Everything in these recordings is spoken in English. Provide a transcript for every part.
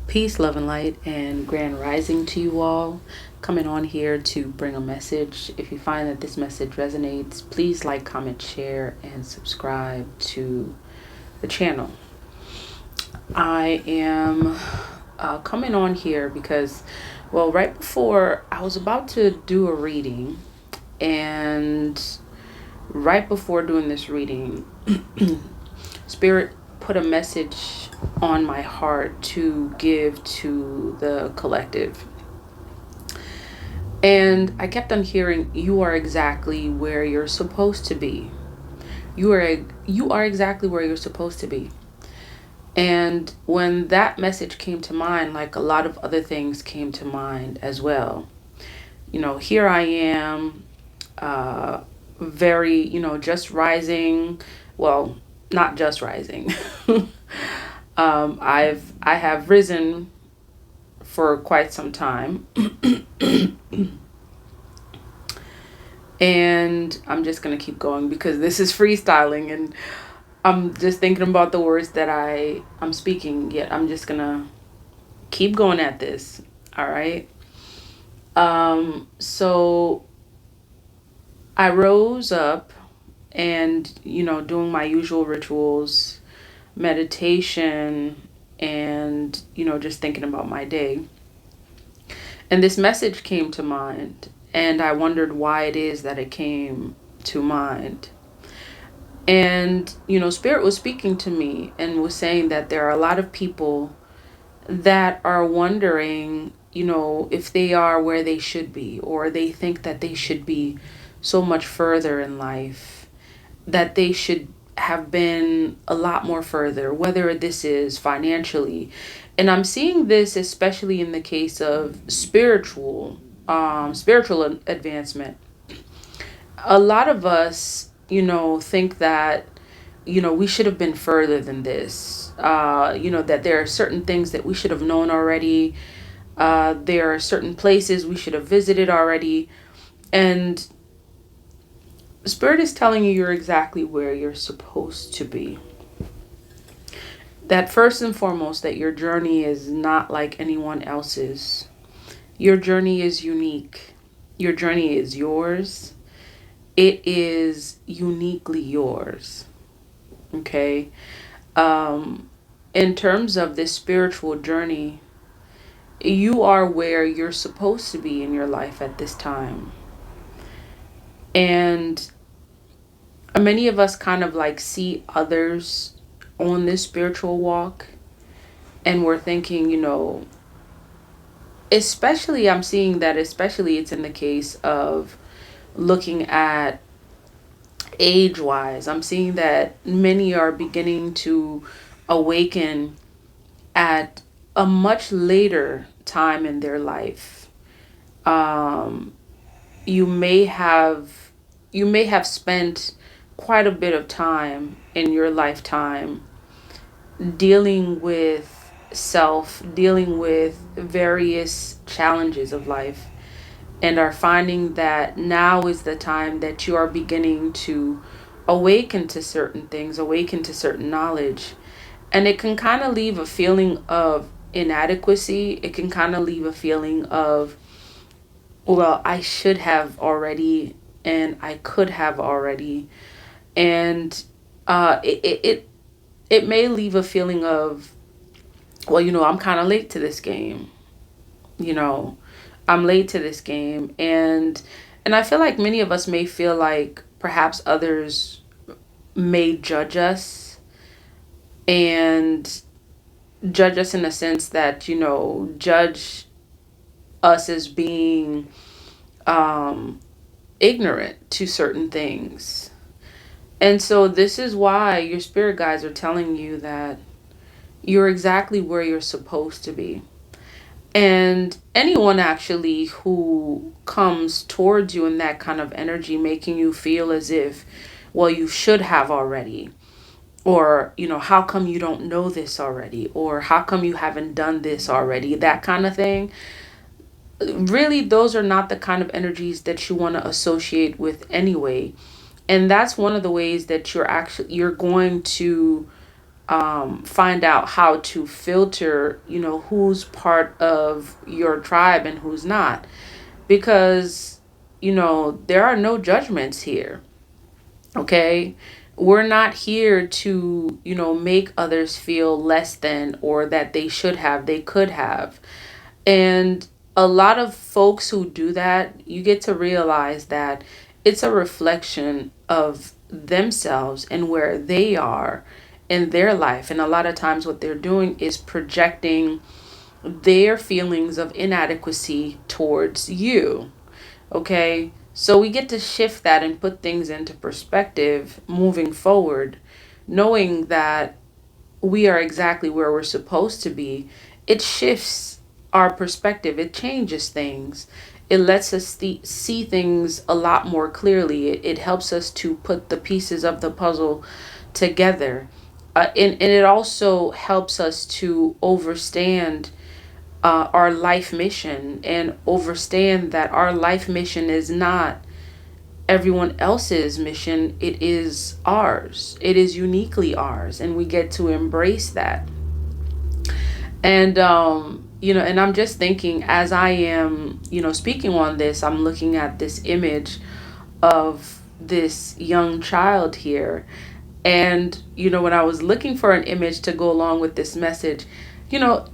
Peace, love, and light, and grand rising to you all. Coming on here to bring a message. If you find that this message resonates, please like, comment, share, and subscribe to the channel. I am coming on here because, well, right before I was about to do a reading, and right before doing this reading, Spirit put a message on my heart to give to the collective. And I kept on hearing, you are exactly where you're supposed to be. You are exactly where you're supposed to be. And when that message came to mind, like a lot of other things came to mind as well. Here I am, very, just rising. Well, not just rising. I have risen for quite some time. And I'm just going to keep going because this is freestyling and I'm just thinking about the words that I'm speaking, yet I'm just going to keep going at this. All right. So I rose up and, doing my usual rituals, meditation, and, just thinking about my day. And this message came to mind, and I wondered why it is that it came to mind. And, Spirit was speaking to me and was saying that there are a lot of people that are wondering, if they are where they should be, or they think that they should be so much further in life, that they should have been a lot more further, whether this is financially. And I'm seeing this especially in the case of spiritual advancement. A lot of us, think that, we should have been further than this. That there are certain things that we should have known already. There are certain places we should have visited already. And Spirit is telling you you're exactly where you're supposed to be. That first and foremost, that your journey is not like anyone else's. Your journey is unique. Your journey is yours. It is uniquely yours. Okay? In terms of this spiritual journey, you are where you're supposed to be in your life at this time. And many of us kind of like see others on this spiritual walk, and we're thinking, especially I'm seeing that especially it's in the case of looking at age wise. I'm seeing that many are beginning to awaken at a much later time in their life. You may have spent quite a bit of time in your lifetime dealing with dealing with various challenges of life, and are finding that now is the time that you are beginning to awaken to certain things, awaken to certain knowledge. And it can kind of leave a feeling of inadequacy. It can kind of leave a feeling of, well, I should have already, and I could have already. And it may leave a feeling of, well, I'm kind of late to this game. I'm late to this game. And I feel like many of us may feel like perhaps others may judge us, and judge us in a sense that, judge us as being ignorant to certain things. And so this is why your spirit guides are telling you that you're exactly where you're supposed to be. And anyone actually who comes towards you in that kind of energy, making you feel as if, well, you should have already, or, how come you don't know this already, or how come you haven't done this already, that kind of thing. Really, those are not the kind of energies that you want to associate with anyway. And that's one of the ways that you're going to find out how to filter, who's part of your tribe and who's not. Because, there are no judgments here. Okay. We're not here to, make others feel less than or that they should have, they could have. And a lot of folks who do that, you get to realize that it's a reflection of themselves and where they are in their life. And a lot of times, what they're doing is projecting their feelings of inadequacy towards you. Okay. So we get to shift that and put things into perspective moving forward, knowing that we are exactly where we're supposed to be. It shifts our perspective, it changes things. It lets us see things a lot more clearly. It helps us to put the pieces of the puzzle together. And it also helps us to understand our life mission and understand that our life mission is not everyone else's mission, it is ours. It is uniquely ours, and we get to embrace that. And and I'm just thinking as I am, speaking on this, I'm looking at this image of this young child here. And when I was looking for an image to go along with this message, you know,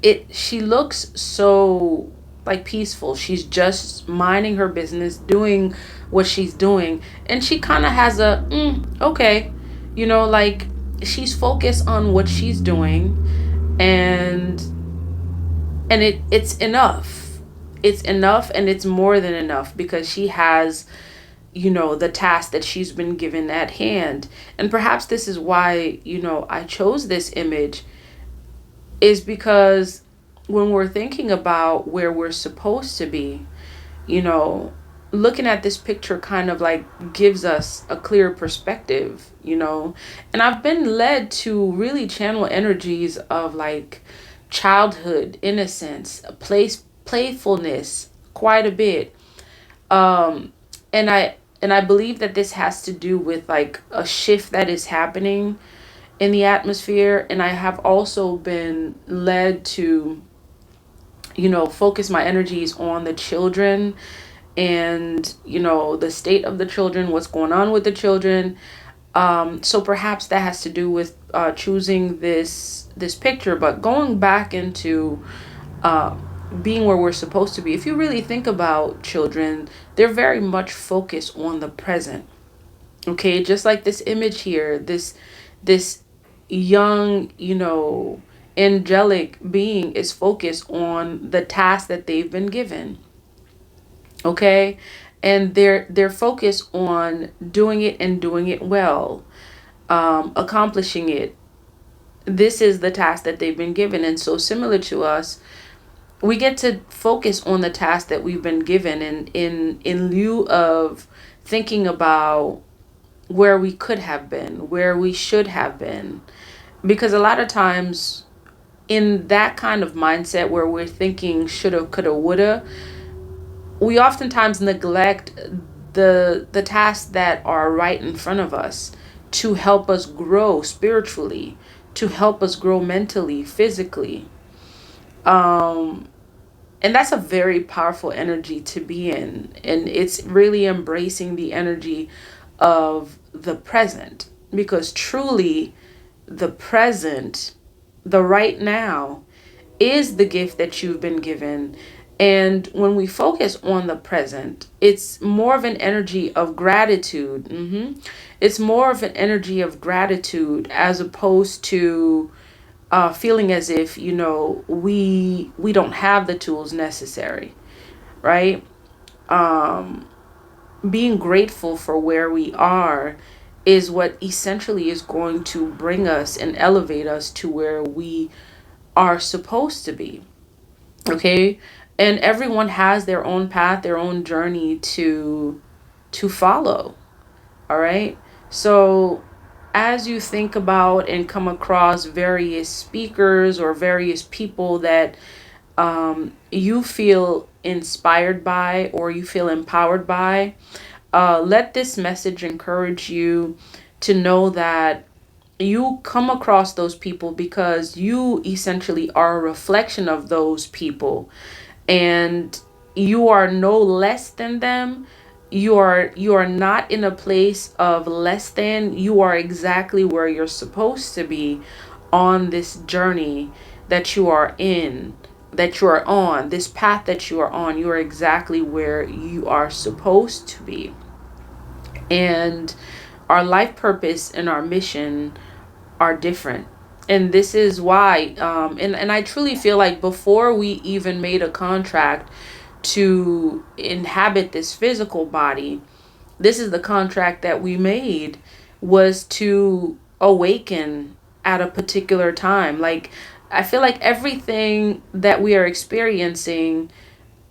it she looks so like peaceful. She's just minding her business, doing what she's doing, and she kind of has a okay, like she's focused on what she's doing, and it's enough. It's enough, and it's more than enough because she has the task that she's been given at hand. And perhaps this is why I chose this image, is because when we're thinking about where we're supposed to be, you know, looking at this picture kind of like gives us a clear perspective. And I've been led to really channel energies of like childhood, innocence, playfulness quite a bit. Um, and I believe that this has to do with like a shift that is happening in the atmosphere. And I have also been led to, focus my energies on the children and, the state of the children, what's going on with the children. So perhaps that has to do with choosing this picture. But going back into uh, being where we're supposed to be, if you really think about children, they're very much focused on the present. Okay, just like this image here, this young, angelic being is focused on the task that they've been given. Okay, and they're focused on doing it and doing it well, accomplishing it. This is the task that they've been given. And so similar to us, we get to focus on the task that we've been given, and in lieu of thinking about where we could have been, where we should have been. Because a lot of times in that kind of mindset where we're thinking shoulda, coulda, woulda, we oftentimes neglect the tasks that are right in front of us to help us grow spiritually, to help us grow mentally, physically. Um and that's a very powerful energy to be in, and it's really embracing the energy of the present, because truly the present, the right now, is the gift that you've been given. And when we focus on the present, it's more of an energy of gratitude. It's more of an energy of gratitude as opposed to feeling as if we don't have the tools necessary, right? Um, Being grateful for where we are is what essentially is going to bring us and elevate us to where we are supposed to be. Okay, and everyone has their own path, their own journey to follow. All right. So as you think about and come across various speakers or various people that you feel inspired by or you feel empowered by, let this message encourage you to know that you come across those people because you essentially are a reflection of those people, and you are no less than them. You are not in a place of less than. You are exactly where you're supposed to be on this journey that you are in, that you are on this path that you are on. You are exactly where you are supposed to be. And our life purpose and our mission are different. And this is why, and I truly feel like before we even made a contract to inhabit this physical body, this is the contract that we made, was to awaken at a particular time. Like, I feel like everything that we are experiencing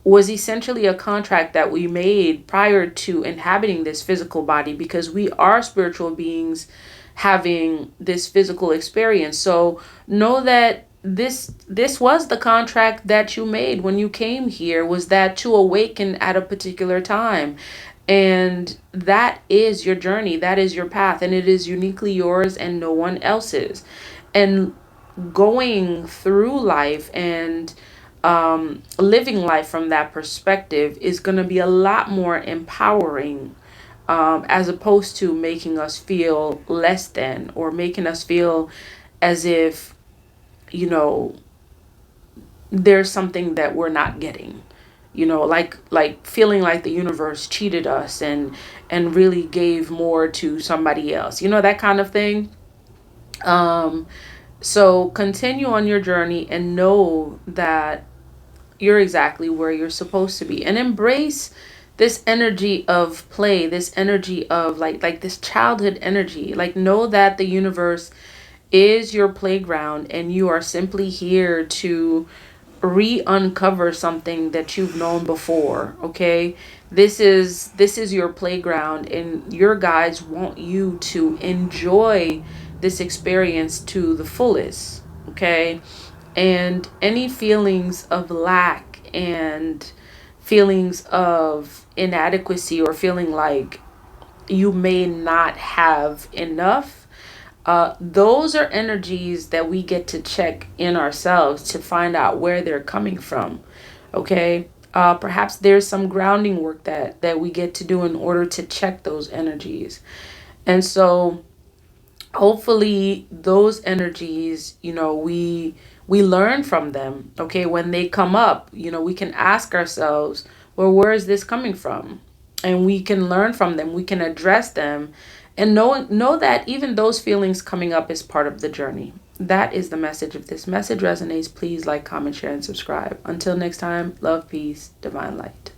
was essentially a contract that we made prior to inhabiting this physical body, because we are spiritual beings having this physical experience. So know that this was the contract that you made when you came here, was that to awaken at a particular time. And that is your journey, that is your path, and it is uniquely yours and no one else's. And going through life and living life from that perspective is going to be a lot more empowering, as opposed to making us feel less than, or making us feel as if, you know, there's something that we're not getting. Like feeling like the universe cheated us and really gave more to somebody else. That kind of thing. Um, so continue on your journey and know that you're exactly where you're supposed to be, and embrace this energy of play, this energy of like this childhood energy. Like, know that the universe is your playground, and you are simply here to re-uncover something that you've known before. Okay, this is your playground, and your guides want you to enjoy this experience to the fullest. Okay, and any feelings of lack and feelings of inadequacy, or feeling like you may not have enough, those are energies that we get to check in ourselves to find out where they're coming from. Okay. Perhaps there's some grounding work that we get to do in order to check those energies. And so hopefully those energies, we learn from them. Okay, when they come up, we can ask ourselves, well, where is this coming from? And we can learn from them, we can address them, and know that even those feelings coming up is part of the journey. That is the message. If this message resonates, please like, comment, share, and subscribe. Until next time, love, peace, divine light.